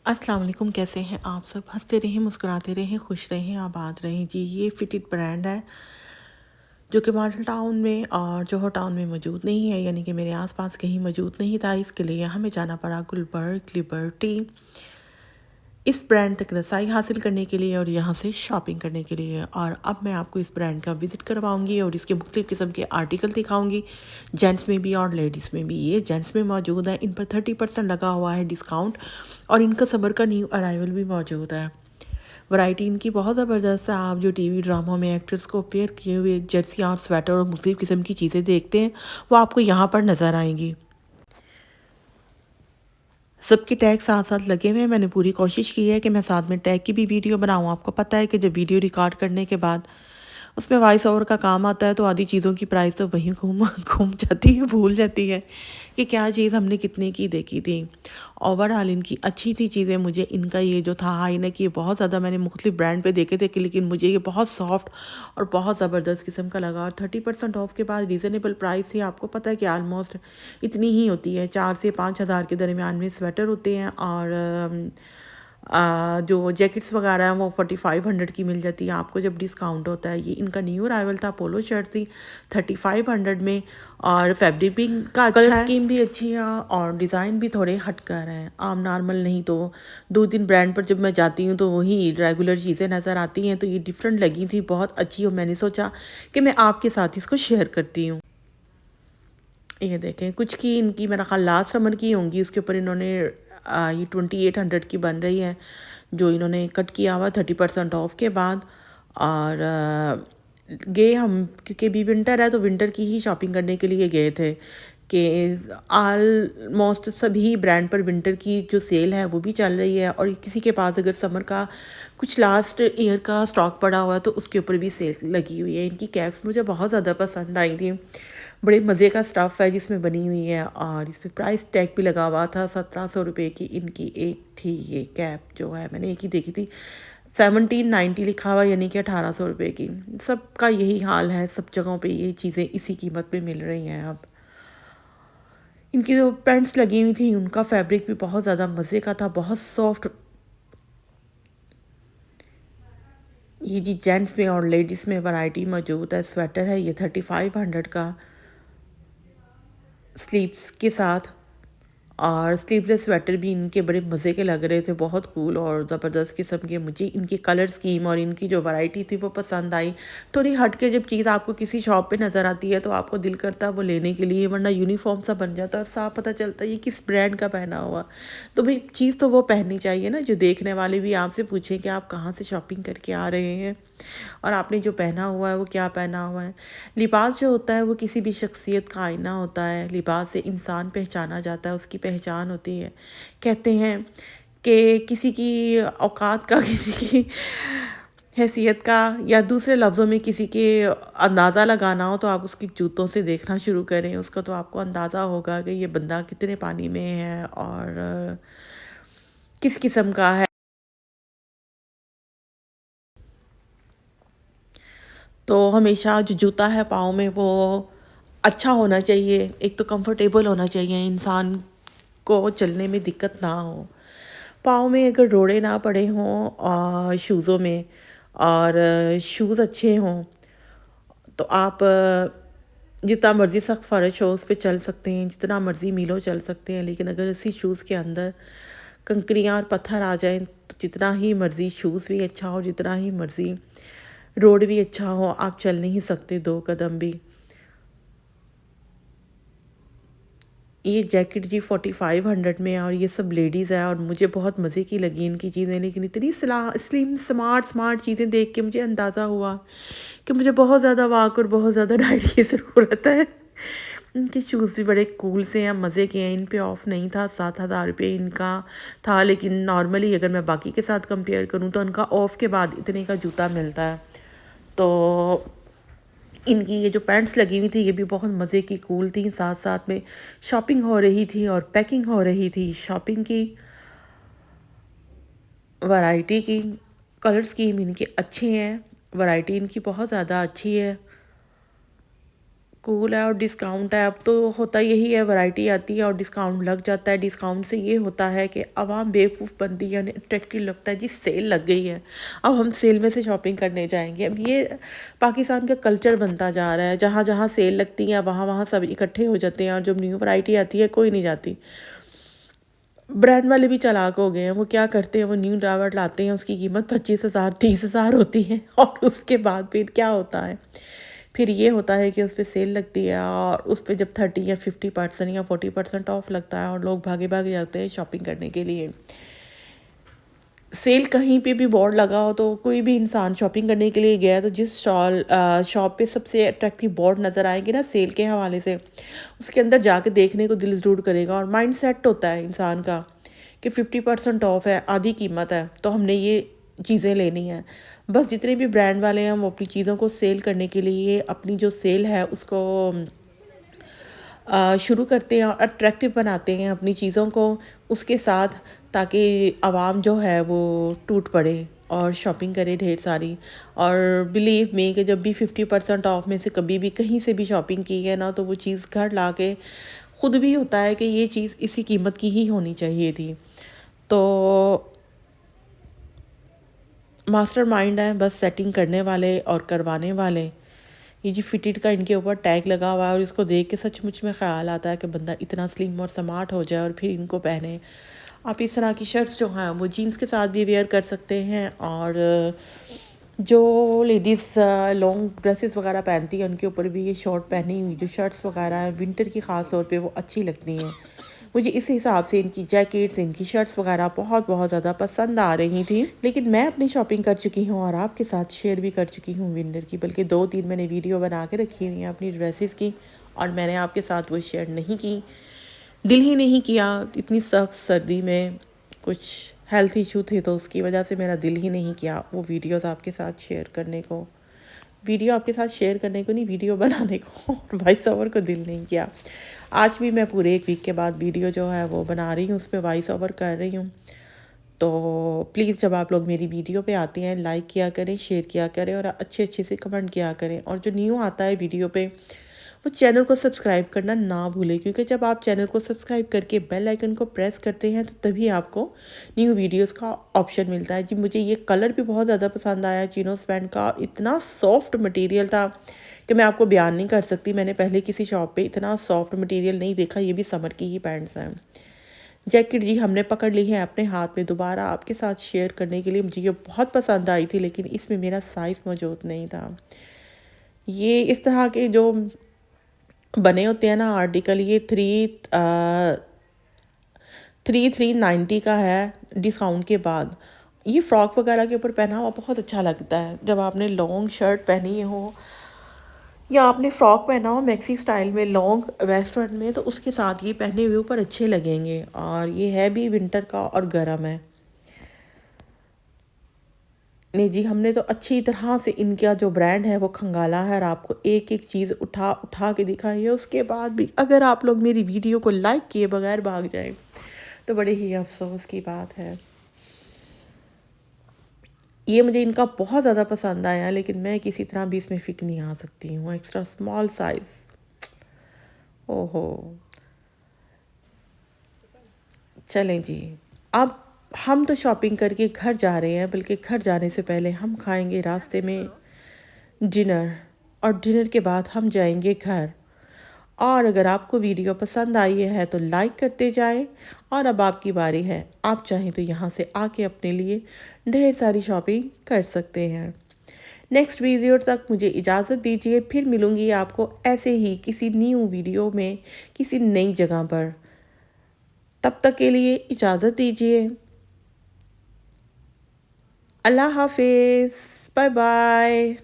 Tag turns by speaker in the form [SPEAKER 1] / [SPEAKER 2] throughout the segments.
[SPEAKER 1] अस्सलाम वालेकुम, कैसे हैं आप सब? हंसते रहें, मुस्कुराते रहें, खुश रहें, आबाद रहें। जी, ये फिटेड ब्रांड है जो कि मॉडल टाउन में और जोहर टाउन में मौजूद नहीं है, यानी कि मेरे आसपास कहीं मौजूद नहीं था। इसके लिए हमें जाना पड़ा गुलबर्ग लिबर्टी इस ब्रांड तक रसाई हासिल करने के लिए और यहाँ से शॉपिंग करने के लिए। और अब मैं आपको इस ब्रांड का विज़िट करवाऊँगी और इसके मुख्तलिफ़ किस्म के आर्टिकल दिखाऊँगी, जेंट्स में भी और लेडीज़ में भी। ये जेंट्स में मौजूद है, इन पर 30% लगा हुआ है डिस्काउंट और इनका समर का न्यू अराइवल भी मौजूद है। वैरायटी इनकी बहुत ज़बरदस्त है। आप जो टीवी ड्रामों में एक्टर्स को पेयर किए हुए जर्सी और स्वेटर और मुख्तलिफ़ किस्म की चीज़ें देखते हैं, वो आपको यहाँ पर नज़र आएँगी। सबके टैग साथ-साथ लगे हुए हैं। मैंने पूरी कोशिश की है कि मैं साथ में टैग की भी वीडियो बनाऊँ। आपको पता है कि जब वीडियो रिकॉर्ड करने के बाद उसमें वॉइस ओवर का काम आता है, तो आधी चीज़ों की प्राइस तो वहीं घूम घूम जाती है, भूल जाती है कि क्या चीज़ हमने कितने की देखी थी। ओवरऑल इनकी अच्छी थी चीज़ें। मुझे इनका ये जो था हाई नेक, ये बहुत ज़्यादा मैंने मुख्तलिफ ब्रांड पे देखे थे कि लेकिन मुझे ये बहुत सॉफ्ट और बहुत ज़बरदस्त किस्म का लगा। और 30% ऑफ के बाद रीज़नेबल प्राइस ही, आपको पता है कि आलमोस्ट इतनी ही होती है। 4 से 5 हज़ार के दरमियान में स्वेटर होते हैं और जो जैकेट्स वगैरह हैं वो 4500 की मिल जाती है आपको जब डिस्काउंट होता है। ये इनका न्यू अराइवल था, पोलो शर्ट थी 3500 में। और फैब्रिक भी इनका अच्छा है, कलर स्कीम भी अच्छी है और डिज़ाइन भी थोड़े हटकर हैं, आम नॉर्मल नहीं। तो 2-3 ब्रांड पर जब मैं जाती हूँ तो वही रेगुलर चीज़ें नज़र आती हैं, तो ये डिफरेंट लगी थी, बहुत अच्छी। और मैंने सोचा कि मैं आपके साथ इसको शेयर करती हूँ। ये देखें, कुछ की इनकी मेरा ख़्याल लास्ट समर की होंगी, उसके ऊपर इन्होंने ये 2800 की बन रही है जो इन्होंने कट किया हुआ 30% ऑफ के बाद। और गए हम, क्योंकि अभी विंटर है तो विंटर की ही शॉपिंग करने के लिए गए थे कि ऑलमोस्ट सभी ब्रांड पर विंटर की जो सेल है वो भी चल रही है। और किसी के पास अगर समर का कुछ लास्ट ईयर का स्टॉक पड़ा हुआ है तो उसके ऊपर भी सेल लगी हुई है। इनकी कैप्स मुझे बहुत ज़्यादा पसंद आई थी, बड़े मज़े का स्टफ़ है जिसमें बनी हुई है और इस पे प्राइस टैग भी लगा हुआ था। 1700 रुपये की इनकी एक थी ये कैप, जो है मैंने एक ही देखी थी। 1790 लिखा हुआ, यानी कि 1800 रुपये की। सबका यही हाल है, सब जगहों पे ये चीज़ें इसी कीमत पे मिल रही हैं अब। इनकी जो पैंट्स लगी हुई थी उनका फैब्रिक भी बहुत ज़्यादा मज़े का था, बहुत सॉफ्ट। ये जी जेंट्स में और लेडीज़ में वैरायटी मौजूद है। स्वेटर है ये 3500 का स्लीव्स के साथ। और स्लीवलेस स्वेटर भी इनके बड़े मज़े के लग रहे थे, बहुत कूल और ज़बरदस्त किस्म के। मुझे इनकी कलर स्कीम और इनकी जो वैरायटी थी वो पसंद आई। थोड़ी हट के जब चीज़ आपको किसी शॉप पे नज़र आती है तो आपको दिल करता है वो लेने के लिए, वरना यूनिफॉर्म सा बन जाता है और साफ पता चलता है ये किस ब्रांड का पहना हुआ। तो भाई चीज़ तो वो पहननी चाहिए ना, जो देखने वाले भी आपसे पूछें कि आप कहाँ से शॉपिंग करके आ रहे हैं और आपने जो पहना हुआ है वो क्या पहना हुआ है। लिबास जो होता है वो किसी भी शख्सियत का आईना होता है। लिबास से इंसान पहचाना जाता है, उसकी पहचान होती है। कहते हैं कि किसी की औकात का किसी की हैसियत का या दूसरे लफ्ज़ों में किसी के अंदाज़ा लगाना हो तो आप उसकी जूतों से देखना शुरू करें उसको, तो आपको अंदाज़ा होगा कि ये बंदा कितने पानी में है और किस किस्म का है। तो हमेशा जो जूता है पाँव में वो अच्छा होना चाहिए, एक तो कंफर्टेबल होना चाहिए, इंसान को चलने में दिक्कत ना हो। पाँव में अगर रोड़े ना पड़े हों शूज़ों में और शूज़ अच्छे हों तो आप जितना मर्ज़ी सख्त फ़र्श हो उस पे चल सकते हैं, जितना मर्ज़ी मीलों चल सकते हैं। लेकिन अगर इसी शूज़ के अंदर कंकरियाँ और पत्थर आ जाएँ तो जितना ही मर्ज़ी शूज़ भी अच्छा हो, जितना ही मर्ज़ी रोड भी अच्छा हो, आप चल नहीं सकते 2 कदम भी। ये जैकेट जी 4500 में है और ये सब लेडीज़ है और मुझे बहुत मज़े की लगी इनकी चीज़ें। लेकिन इतनी स्लिम स्मार्ट स्मार्ट चीज़ें देख के मुझे अंदाज़ा हुआ कि मुझे बहुत ज़्यादा वाक और बहुत ज़्यादा डाइट की ज़रूरत है। इनके शूज़ भी बड़े कूल से हैं, मज़े के हैं। इन पे ऑफ़ नहीं था, 7000 रुपये इनका था। लेकिन नॉर्मली अगर मैं बाकी के साथ कंपेयर करूँ तो इनका ऑफ़ के बाद इतने का जूता मिलता है। तो इनकी ये जो पैंट्स लगी हुई थी ये भी बहुत मज़े की कूल थी। साथ साथ में शॉपिंग हो रही थी और पैकिंग हो रही थी। शॉपिंग की, वैरायटी की, कलर स्कीम इनके अच्छे हैं, वैरायटी इनकी बहुत ज़्यादा अच्छी है। कूल है और डिस्काउंट है। अब तो होता यही है, वैरायटी आती है और डिस्काउंट लग जाता है। डिस्काउंट से ये होता है कि आवाम बेवकूफ़ बनती है, उन्हें अट्रैक्टिव लगता है जी सेल लग गई है, अब हम सेल में से शॉपिंग करने जाएंगे। अब ये पाकिस्तान का कल्चर बनता जा रहा है, जहाँ जहाँ सेल लगती है वहाँ वहाँ सब इकट्ठे हो जाते हैं और जब न्यू वैरायटी आती है कोई नहीं जाती। ब्रांड वाले भी चालाक हो गए हैं, वो क्या करते हैं, वो न्यू ड्राइवर लाते हैं, उसकी कीमत 25,000 30,000 होती है और उसके बाद फिर क्या होता है, फिर ये होता है कि उस पर सेल लगती है और उस पर जब 30 या 50% या 40% ऑफ लगता है और लोग भागे भागे जाते हैं शॉपिंग करने के लिए। सेल कहीं पे भी बोर्ड लगा हो तो कोई भी इंसान शॉपिंग करने के लिए गया है तो जिस शॉप पे सबसे अट्रैक्टिव बोर्ड नज़र आएंगे ना सेल के हवाले से, उसके अंदर जाके देखने को दिल ज़रूर करेगा और माइंड सेट होता है इंसान का कि 50% ऑफ है, आधी कीमत है, तो हमने ये चीज़ें लेनी है। बस जितने भी ब्रांड वाले हैं वो अपनी चीज़ों को सेल करने के लिए अपनी जो सेल है उसको शुरू करते हैं और अट्रैक्टिव बनाते हैं अपनी चीज़ों को उसके साथ, ताकि आवाम जो है वो टूट पड़े और शॉपिंग करे ढेर सारी। और बिलीव मी कि जब भी 50% ऑफ में से कभी भी कहीं से भी शॉपिंग की है ना, तो वो चीज़ घर ला के खुद भी होता है कि ये चीज़ इसी कीमत की ही होनी चाहिए थी। तो मास्टर माइंड है बस सेटिंग करने वाले और करवाने वाले। ये जी फिटेड का इनके ऊपर टैग लगा हुआ है और इसको देख के सचमुच में ख़्याल आता है कि बंदा इतना स्लिम और स्मार्ट हो जाए और फिर इनको पहने। आप इस तरह की शर्ट्स जो हैं वो जीन्स के साथ भी वेयर कर सकते हैं और जो लेडीज़ लॉन्ग ड्रेसेस वगैरह पहनती हैं उनके ऊपर भी ये शॉर्ट पहनी हुई जो शर्ट्स वगैरह हैं विंटर की ख़ास तौर पे वो अच्छी लगती हैं। मुझे इस हिसाब से इनकी जैकेट्स इनकी शर्ट्स वगैरह बहुत बहुत ज़्यादा पसंद आ रही थी। लेकिन मैं अपनी शॉपिंग कर चुकी हूँ और आपके साथ शेयर भी कर चुकी हूँ विंटर की, बल्कि 2-3 मैंने वीडियो बना के रखी हुई हैं अपनी ड्रेसेस की और मैंने आपके साथ वो शेयर नहीं की, दिल ही नहीं किया। इतनी सख्त सर्दी में कुछ हेल्थ इशू थे तो उसकी वजह से मेरा दिल ही नहीं किया वो वीडियोस आपके साथ शेयर करने को, वीडियो आपके साथ शेयर करने को नहीं, वीडियो बनाने को और वॉइस ओवर को दिल नहीं किया। आज भी मैं पूरे 1 वीक के बाद वीडियो जो है वो बना रही हूँ, उस पर वॉइस ओवर कर रही हूँ। तो प्लीज़ जब आप लोग मेरी वीडियो पे आते हैं लाइक किया करें, शेयर किया करें और अच्छे अच्छे से कमेंट किया करें। और जो न्यू आता है वीडियो पे वो चैनल को सब्सक्राइब करना ना भूलें, क्योंकि जब आप चैनल को सब्सक्राइब करके बेल आइकन को प्रेस करते हैं तो तभी आपको न्यू वीडियोस का ऑप्शन मिलता है। जी मुझे ये कलर भी बहुत ज़्यादा पसंद आया चिनोस पैंट का, इतना सॉफ्ट मटेरियल था कि मैं आपको बयान नहीं कर सकती। मैंने पहले किसी शॉप पे इतना सॉफ्ट मटेरियल नहीं देखा। ये भी समर की ही पैंट्स हैं। जैकेट जी हमने पकड़ ली है अपने हाथ में दोबारा आपके साथ शेयर करने के लिए। मुझे ये बहुत पसंद आई थी लेकिन इसमें मेरा साइज़ मौजूद नहीं था। ये इस तरह के जो बने होते हैं ना आर्टिकल, ये 3,390 का है डिस्काउंट के बाद। ये फ्रॉक वगैरह के ऊपर पहना हुआ बहुत अच्छा लगता है। जब आपने लॉन्ग शर्ट पहनी हो या आपने फ्रॉक पहना हो मैक्सी स्टाइल में लॉन्ग वेस्टर्न में, तो उसके साथ ये पहने हुए ऊपर अच्छे लगेंगे। और ये है भी विंटर का और गर्म है। नहीं जी हमने तो अच्छी तरह से इनका जो ब्रांड है वो खंगाला है और आपको एक एक चीज़ उठा उठा के दिखाई है। उसके बाद भी अगर आप लोग मेरी वीडियो को लाइक किए बगैर भाग जाएं तो बड़े ही अफसोस की बात है। ये मुझे इनका बहुत ज़्यादा पसंद आया लेकिन मैं किसी तरह भी इसमें फिट नहीं आ सकती हूँ। एक्स्ट्रा स्मॉल साइज़, ओहो। चलें जी, अब हम तो शॉपिंग करके घर जा रहे हैं, बल्कि घर जाने से पहले हम खाएंगे रास्ते में डिनर और डिनर के बाद हम जाएंगे घर। और अगर आपको वीडियो पसंद आई है तो लाइक करते जाएं। और अब आपकी बारी है, आप चाहें तो यहाँ से आके अपने लिए ढेर सारी शॉपिंग कर सकते हैं। नेक्स्ट वीडियो तक मुझे इजाज़त दीजिए, फिर मिलूँगी आपको ऐसे ही किसी न्यू वीडियो में किसी नई जगह पर। तब तक के लिए इजाज़त दीजिए। अल्लाह हाफिज़, बाय बाय,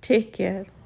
[SPEAKER 1] टेक केयर।